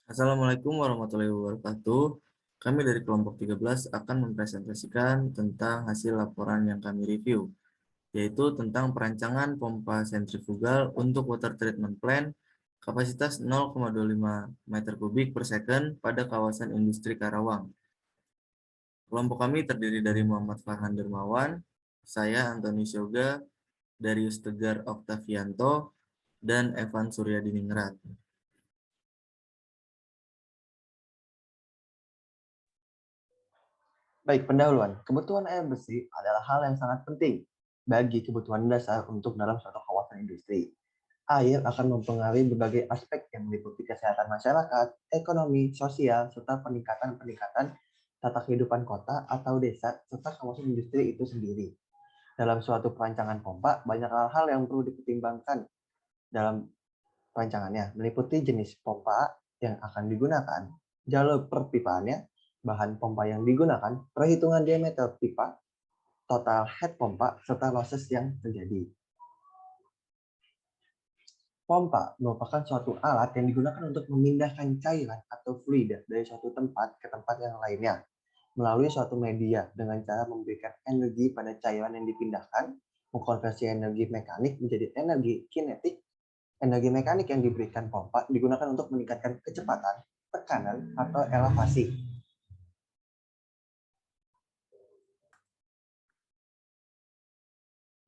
Assalamualaikum warahmatullahi wabarakatuh. Kami dari kelompok 13 akan mempresentasikan tentang hasil laporan yang kami review, yaitu tentang perancangan pompa sentrifugal untuk water treatment plant kapasitas 0,25 meter kubik per second pada kawasan industri Karawang. Kelompok kami terdiri dari Muhammad Farhan Dermawan, saya Antoni Syoga, Darius Tegar Oktavianto, dan Evan Suryadiningrat. Baik, pendahuluan. Kebutuhan air bersih adalah hal yang sangat penting bagi kebutuhan dasar untuk dalam suatu kawasan industri. Air akan mempengaruhi berbagai aspek yang meliputi kesehatan masyarakat, ekonomi, sosial, serta peningkatan tata kehidupan kota atau desa, serta kawasan industri itu sendiri. Dalam suatu perancangan pompa, banyak hal-hal yang perlu dipertimbangkan dalam perancangannya, meliputi jenis pompa yang akan digunakan, jalur perpipaannya, bahan pompa yang digunakan, perhitungan diameter pipa, total head pompa, serta losses yang terjadi. Pompa merupakan suatu alat yang digunakan untuk memindahkan cairan atau fluida dari suatu tempat ke tempat yang lainnya melalui suatu media dengan cara memberikan energi pada cairan yang dipindahkan, mengkonversi energi mekanik menjadi energi kinetik. Energi mekanik yang diberikan pompa digunakan untuk meningkatkan kecepatan, tekanan, atau elevasi.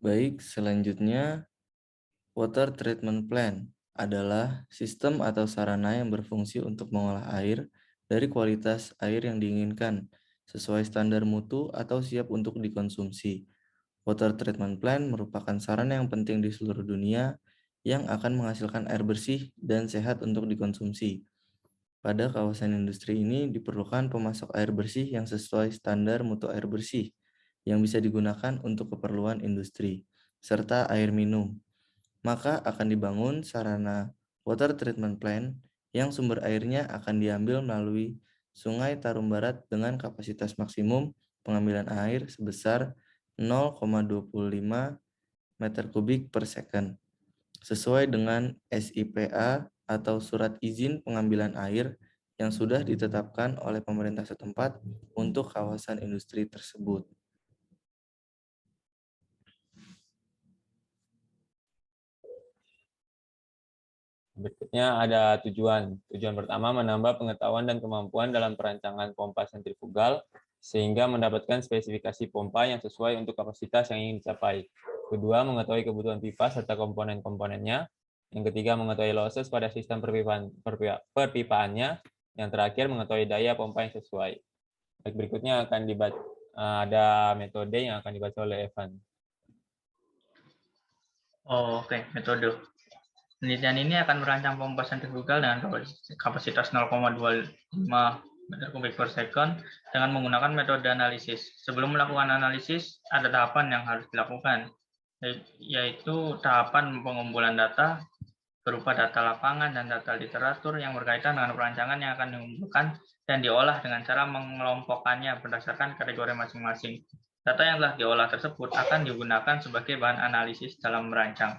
Baik, selanjutnya water treatment plant adalah sistem atau sarana yang berfungsi untuk mengolah air dari kualitas air yang diinginkan sesuai standar mutu atau siap untuk dikonsumsi. Water treatment plant merupakan sarana yang penting di seluruh dunia yang akan menghasilkan air bersih dan sehat untuk dikonsumsi. Pada kawasan industri ini diperlukan pemasok air bersih yang sesuai standar mutu air bersih yang bisa digunakan untuk keperluan industri, serta air minum. Maka akan dibangun sarana water treatment plant yang sumber airnya akan diambil melalui Sungai Tarum Barat dengan kapasitas maksimum pengambilan air sebesar 0,25 meter kubik per second, sesuai dengan SIPA atau Surat Izin Pengambilan Air yang sudah ditetapkan oleh pemerintah setempat untuk kawasan industri tersebut. Berikutnya ada tujuan. Tujuan pertama menambah pengetahuan dan kemampuan dalam perancangan pompa sentrifugal sehingga mendapatkan spesifikasi pompa yang sesuai untuk kapasitas yang ingin dicapai. Kedua, mengetahui kebutuhan pipa serta komponen-komponennya. Yang ketiga, mengetahui losses pada sistem perpipaannya. Yang terakhir, mengetahui daya pompa yang sesuai. Baik, berikutnya akan ada metode yang akan dibaca oleh Evan. Oke, metode. Penelitian ini akan merancang pompa sentrifugal dengan kapasitas 0,25 meter kubik per second dengan menggunakan metode analisis. Sebelum melakukan analisis, ada tahapan yang harus dilakukan, yaitu tahapan pengumpulan data berupa data lapangan dan data literatur yang berkaitan dengan perancangan yang akan dikumpulkan dan diolah dengan cara mengelompokkannya berdasarkan kategori masing-masing. Data yang telah diolah tersebut akan digunakan sebagai bahan analisis dalam merancang.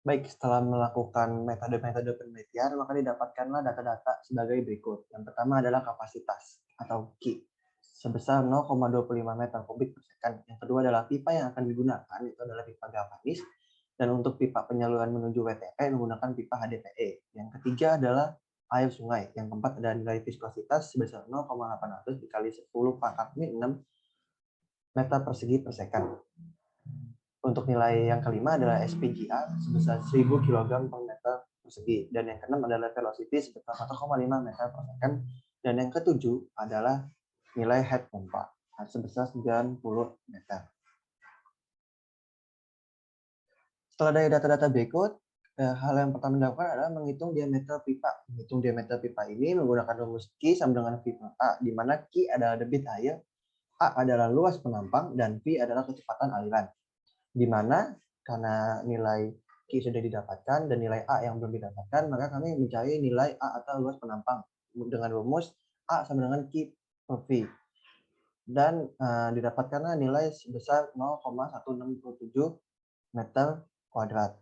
Baik, setelah melakukan metode-metode penelitian, maka didapatkanlah data-data sebagai berikut. Yang pertama adalah kapasitas atau Q sebesar 0,25 meter kubik per second. Yang kedua adalah pipa yang akan digunakan, itu adalah pipa galvanis. Dan untuk pipa penyaluran menuju WTP menggunakan pipa HDPE. Yang ketiga adalah air sungai. Yang keempat adalah nilai viskositas sebesar 0,800 dikali 10 pangkat 6 meter persegi per second. Untuk nilai yang kelima adalah SPGA sebesar 1000 kg per meter persegi. Dan yang keenam adalah velocity sebesar 1,5 meter per second. Dan yang ketujuh adalah nilai head pompa sebesar 90 meter. Setelah dari data-data berikut, hal yang pertama dilakukan adalah menghitung diameter pipa. Menghitung diameter pipa ini menggunakan rumus Q sama dengan V per A, di mana Q adalah debit air, A adalah luas penampang, dan V adalah kecepatan aliran. Di mana karena nilai Q sudah didapatkan dan nilai A yang belum didapatkan, maka kami mencari nilai A atau luas penampang dengan rumus A sama dengan Q per V. Dan didapatkanlah nilai sebesar 0,167 meter kuadrat.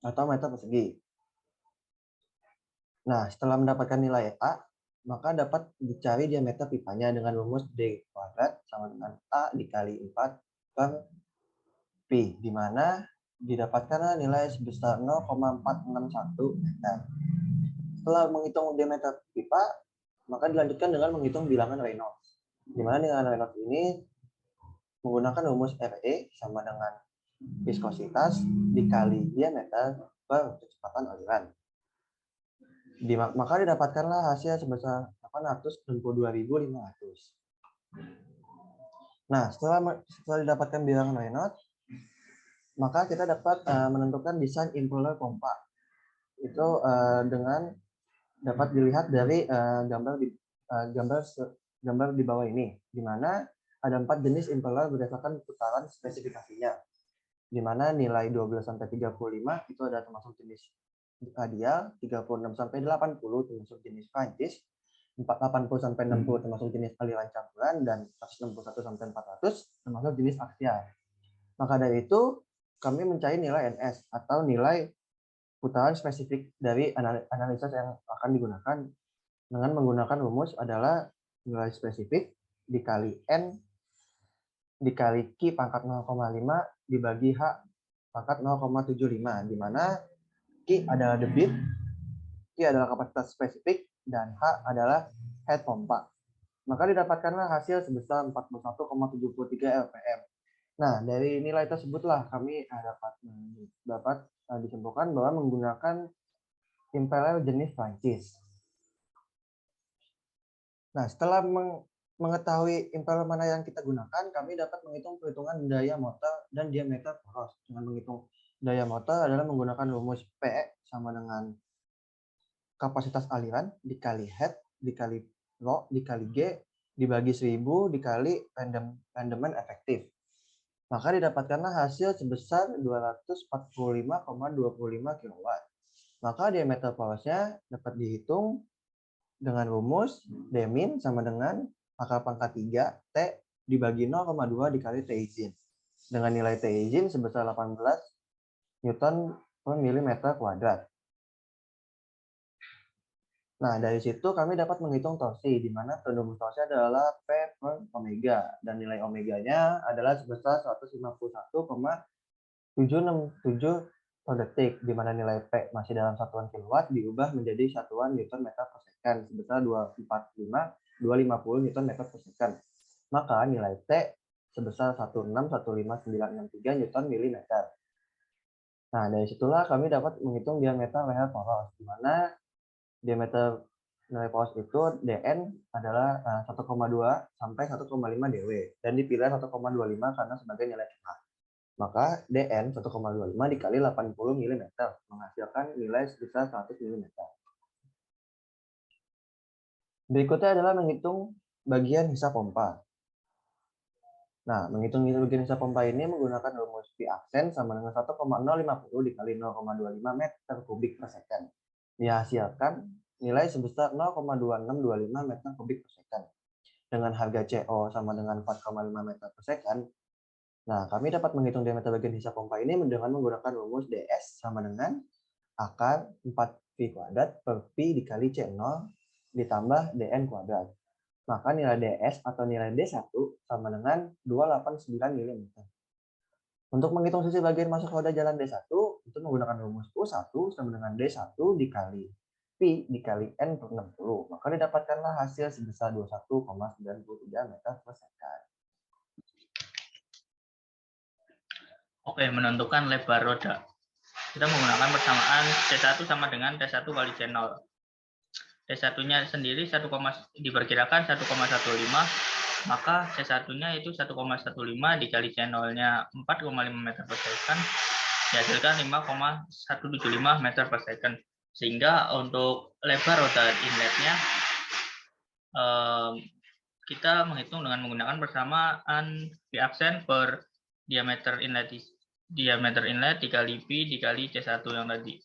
atau meter persegi. Nah, setelah mendapatkan nilai A, maka dapat dicari diameter pipanya dengan rumus D kuadrat sama dengan A dikali 4 per P, di mana didapatkan nilai sebesar 0,461 meter. Setelah menghitung diameter pipa, maka dilanjutkan dengan menghitung bilangan Reynolds. Di mana bilangan Reynolds ini menggunakan rumus RE sama dengan viskositas dikali diameter per kecepatan aliran. Maka didapatkanlah hasil sebesar 862.500. Nah, setelah didapatkan bilangan Reynolds, maka kita dapat menentukan desain impeller pompa. Itu dengan dapat dilihat dari gambar di bawah ini, di mana ada 4 jenis impeller berdasarkan putaran spesifikasinya, di mana nilai 12-35 itu ada termasuk jenis radial, 36-80 termasuk jenis Prancis, 80-60 termasuk jenis aliran campuran, dan 161-400 termasuk jenis aksial. Maka dari itu, kami mencari nilai NS atau nilai putaran spesifik dari analisa yang akan digunakan dengan menggunakan rumus adalah nilai spesifik dikali N dikali Q pangkat 0,5 dibagi H pangkat 0,75, di mana Q adalah debit, Q adalah kapasitas spesifik, dan H adalah head pompa. Maka didapatkanlah hasil sebesar 41,73 LPM. Nah, dari nilai tersebutlah kami dapat disimpulkan bahwa menggunakan impeller jenis Prancis. Nah, setelah mengetahui impeller mana yang kita gunakan, kami dapat menghitung perhitungan daya motor dan diameter poros. Dengan menghitung daya motor adalah menggunakan rumus P sama dengan kapasitas aliran dikali head dikali rho dikali G dibagi 1000 dikali rendement efektif. Maka didapatkanlah hasil sebesar 245,25 kW. Maka diameter porosnya dapat dihitung dengan rumus D min sama dengan akar pangkat 3 T dibagi 0,2 dikali T izin. Dengan nilai T izin sebesar 18 Newton per milimeter kuadrat. Nah, dari situ kami dapat menghitung torsi, di mana rumus torsi adalah P per omega, dan nilai omeganya adalah sebesar 151,767 per detik, di mana nilai P masih dalam satuan kilowatt diubah menjadi satuan Newton meter per second sebesar 250 Newton meter per second. Maka nilai T sebesar 1615963 Newton milimeter. Nah, dari situlah kami dapat menghitung diameter leher poros, di mana diameter nilai poros itu dN adalah 1,2 sampai 1,5 dW dan dipilih 1,25 karena sebagai nilai tengah. Maka dN 1,25 dikali 80 mm menghasilkan nilai sebesar 100 mm. Berikutnya adalah menghitung bagian hisap pompa. Nah, menghitung bagian hisap pompa ini menggunakan rumus P aksen sama dengan 1,050 dikali 0,25 meter kubik per second. Dihasilkan nilai sebesar 0,2625 meter kubik per second. Dengan harga CO sama dengan 4,5 meter per second. Nah, kami dapat menghitung diameter bagian hisap pompa ini dengan menggunakan rumus DS sama dengan akar 4P kuadrat per P dikali C0 ditambah DN kuadrat. Maka nilai DS atau nilai D1 sama dengan 289 mm. Untuk menghitung sisi bagian masuk roda jalan D1, itu menggunakan rumus U1 sama dengan D1 dikali P dikali N per 60. Maka didapatkanlah hasil sebesar 21,93 meter per second. Oke, menentukan lebar roda. Kita menggunakan persamaan T1 sama dengan T1 kali C0. T1-nya sendiri diperkirakan 1,15, maka C1-nya itu 1,15 dikali C0-nya 4,5 meter per second, dihasilkan 5,175 meter per second. Sehingga untuk lebar roda inletnya, kita menghitung dengan menggunakan persamaan P aksen per diameter inlet dikali P dikali C1 yang tadi.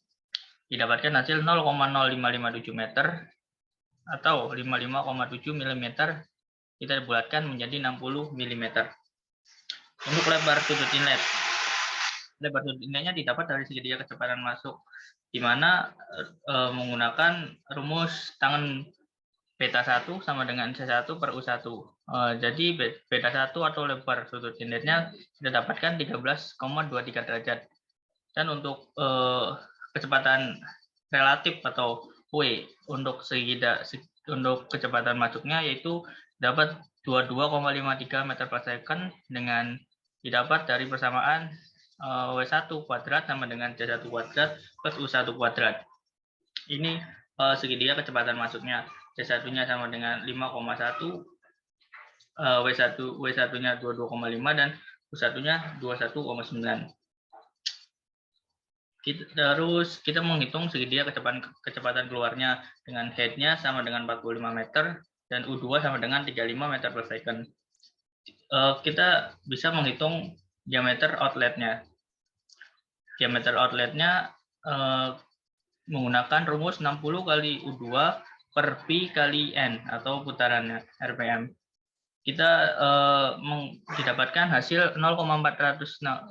Didapatkan hasil 0,0557 meter atau 55,7 mm, kita bulatkan menjadi 60 mm. Untuk lebar sudut inlet. lebar sudut inletnya didapat dari segitiga kecepatan masuk, di mana menggunakan rumus tangen beta 1 sama dengan C1 per U1. Jadi beta 1 atau lebar sudut inletnya kita dapatkan 13,23 derajat. Dan untuk kecepatan relatif atau W untuk untuk kecepatan masuknya yaitu dapat 22,53 meter per second dengan didapat dari persamaan W1 kuadrat sama dengan C1 kuadrat plus U1 kuadrat. Ini segitiga kecepatan masuknya. C1-nya sama dengan 5,1, W1-nya 22,5 dan U1-nya 21,9. Terus kita menghitung segitiga kecepatan keluarnya dengan head-nya sama dengan 45 meter dan U2 sama dengan 35 meter per second. Kita bisa menghitung diameter outlet-nya. Diameter outlet-nya menggunakan rumus 60 kali U2 per Pi kali N atau putarannya RPM. Kita didapatkan hasil 0,461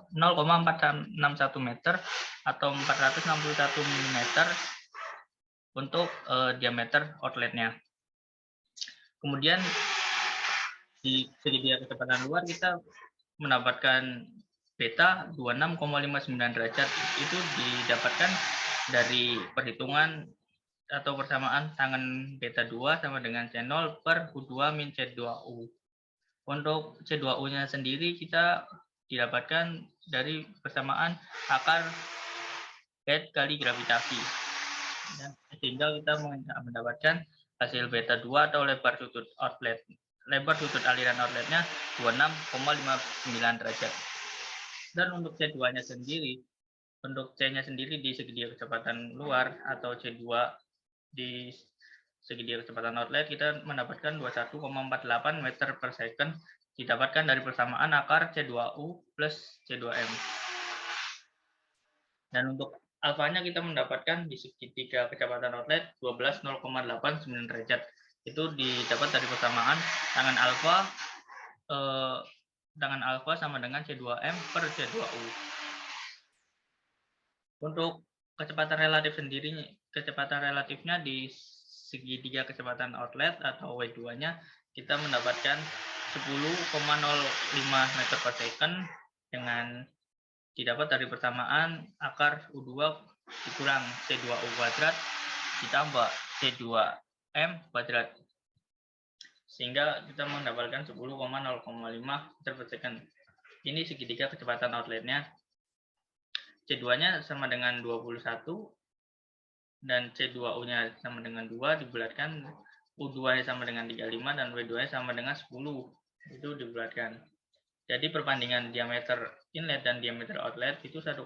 meter atau 461 mm untuk diameter outletnya. Kemudian di segitiga kecepatan luar kita mendapatkan beta 26,59 derajat. Itu didapatkan dari perhitungan atau persamaan tangen beta 2 sama dengan C0 per U2 min C2U. Untuk C2U-nya sendiri kita didapatkan dari persamaan akar head kali gravitasi. Sehingga kita mendapatkan hasil beta 2 atau lebar sudut outlet. Lebar sudut aliran outletnya 26,59 derajat. Dan untuk C2-nya sendiri, untuk C-nya sendiri di segitiga kecepatan luar atau C2 di segitiga kecepatan outlet kita mendapatkan 21,48 meter per second didapatkan dari persamaan akar C2U plus C2M. Dan untuk alfanya kita mendapatkan di segitiga kecepatan outlet 12,089 derajat. Itu didapat dari persamaan tangan alfa sama dengan C2M per C2U. Untuk kecepatan relatifnya di segitiga kecepatan outlet atau W2-nya kita mendapatkan 10,05 meter per second dengan didapat dari persamaan akar U2 dikurang C2U kuadrat ditambah C2M kuadrat. Sehingga kita mendapatkan 10,05 meter per second. Ini segitiga kecepatan outletnya. C2-nya sama dengan 21 dan C2U-nya sama dengan 2 dibulatkan, U2-nya sama dengan 35 dan W2-nya sama dengan 10. Itu dibulatkan. Jadi perbandingan diameter inlet dan diameter outlet itu 1,59.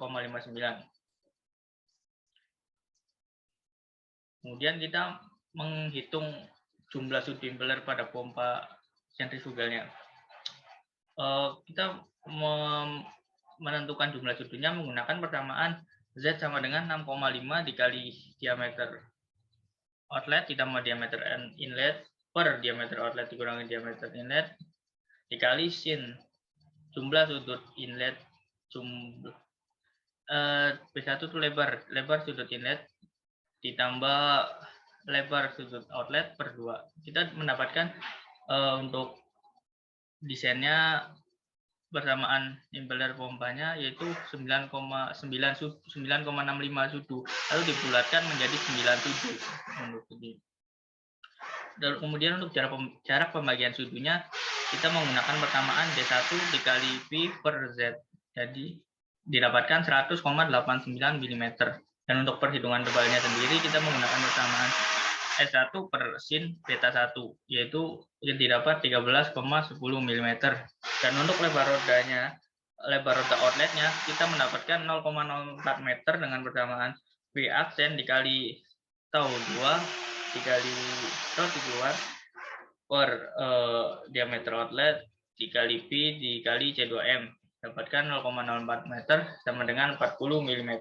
Kemudian kita menghitung jumlah sudut impeller pada pompa sentrifugalnya. Kita menentukan jumlah sudutnya menggunakan persamaan Z sama dengan 6,5 dikali diameter outlet ditambah diameter inlet per diameter outlet dikurangi diameter inlet dikali sin jumlah sudut inlet B1 itu lebar sudut inlet ditambah lebar sudut outlet per 2. Kita mendapatkan untuk desainnya bersamaan impeller pompanya yaitu 9,65 sudu lalu dibulatkan menjadi 97 untuk ini. Dan kemudian untuk jarak pembagian sudunya kita menggunakan persamaan D1 dikali P per Z. Jadi didapatkan 100,89 mm. Dan untuk perhitungan tebalnya sendiri kita menggunakan persamaan S1 per sin beta 1 yaitu didapat 13,10 mm. Dan untuk lebar roda outletnya kita mendapatkan 0,04 meter dengan persamaan B aksen dikali tau 2 dikali tau keluar per diameter outlet dikali P dikali C2M dapatkan 0,04 meter sama dengan 40 mm.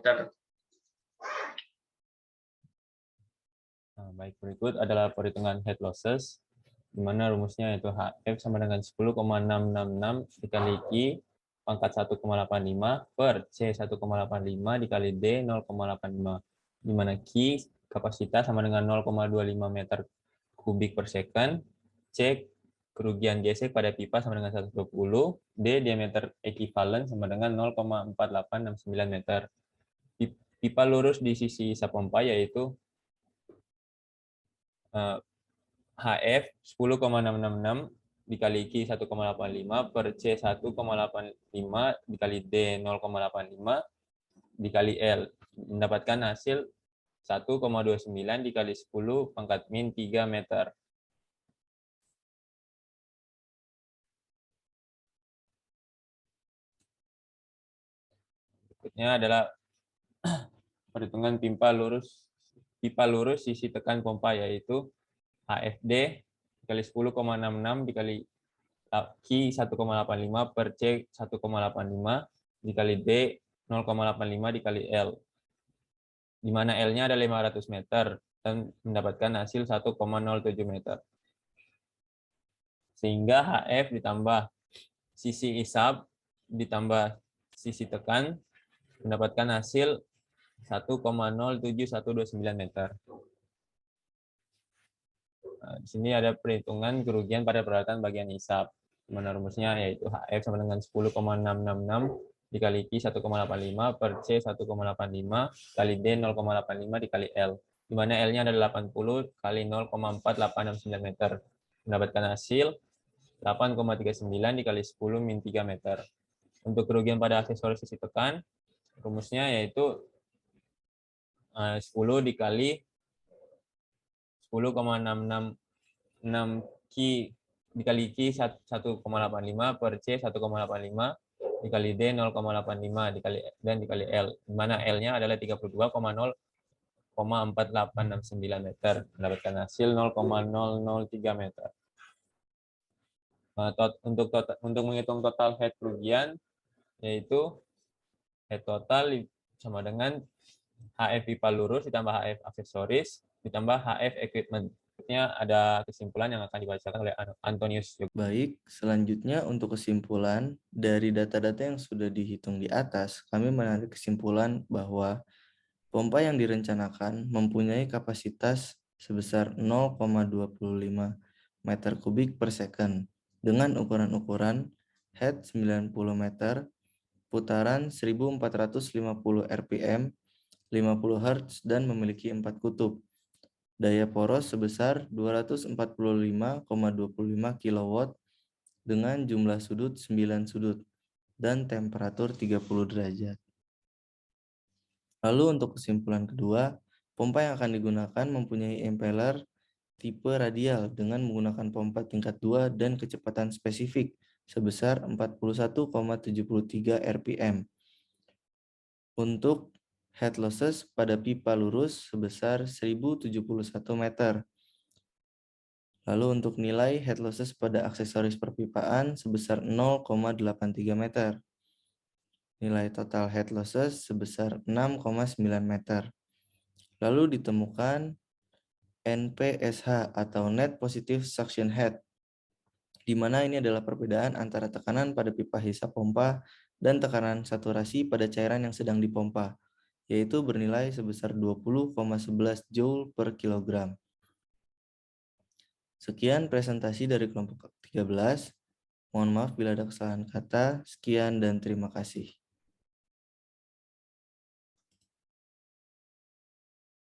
Nah, baik, berikut adalah perhitungan head losses, di mana rumusnya itu HF sama dengan 10,666 dikali Q pangkat 1,85 per C 1,85 dikali D 0,85, di mana Q kapasitas sama dengan 0,25 meter kubik per second, C kerugian gesek pada pipa sama dengan 120, D diameter ekivalen sama dengan 0,4869 meter. Pipa lurus di sisi isap pompa yaitu HF 10,666 dikali Q 1,85 per C 1,85 dikali D 0,85 dikali L, mendapatkan hasil 1,29 dikali 10 pangkat min 3 meter. Berikutnya adalah perhitungan pipa lurus sisi tekan pompa yaitu HFD dikali 10,66 dikali Q 1,85 per C 1,85 dikali D 0,85 dikali L, di mana L-nya ada 500 meter dan mendapatkan hasil 1,07 meter. Sehingga HF ditambah sisi isap ditambah sisi tekan mendapatkan hasil 1,07129 meter. Nah, di sini ada perhitungan kerugian pada peralatan bagian isap. Mana rumusnya yaitu HF sama dengan 10,666 dikali Q 1,85 per C 1,85 kali D 0,85 dikali L, di mana L-nya adalah 80 kali 0,4869 meter. Mendapatkan hasil 8,39 dikali 10 min 3 meter. Untuk kerugian pada aksesoris sisi tekan, rumusnya yaitu 10 dikali 10,666 Q dikali Q 1,85 per C 1,85 dikali D 0,85 dikali L, di mana L-nya adalah 32,0,4869 meter, mendapatkan hasil 0,003 meter. Untuk menghitung total head kerugian, yaitu head total sama dengan HF pipa lurus ditambah HF aksesoris ditambah HF equipment. Ada kesimpulan yang akan dibacakan oleh Antonius. Baik, selanjutnya untuk kesimpulan dari data-data yang sudah dihitung di atas, kami menarik kesimpulan bahwa pompa yang direncanakan mempunyai kapasitas sebesar 0,25 meter kubik per second dengan ukuran-ukuran head 90 meter, putaran 1450 rpm, 50 Hz, dan memiliki 4 kutub. Daya poros sebesar 245,25 kW dengan jumlah sudut 9 sudut dan temperatur 30 derajat. Lalu untuk kesimpulan kedua, pompa yang akan digunakan mempunyai impeller tipe radial dengan menggunakan pompa tingkat 2 dan kecepatan spesifik sebesar 41,73 rpm. Untuk head losses pada pipa lurus sebesar 1071 meter. Lalu untuk nilai head losses pada aksesoris perpipaan sebesar 0,83 meter. Nilai total head losses sebesar 6,9 meter. Lalu ditemukan NPSH atau Net Positive Suction Head, di mana ini adalah perbedaan antara tekanan pada pipa hisap pompa dan tekanan saturasi pada cairan yang sedang dipompa, yaitu bernilai sebesar 20,11 Joule per kilogram. Sekian presentasi dari kelompok 13. Mohon maaf bila ada kesalahan kata. Sekian dan terima kasih.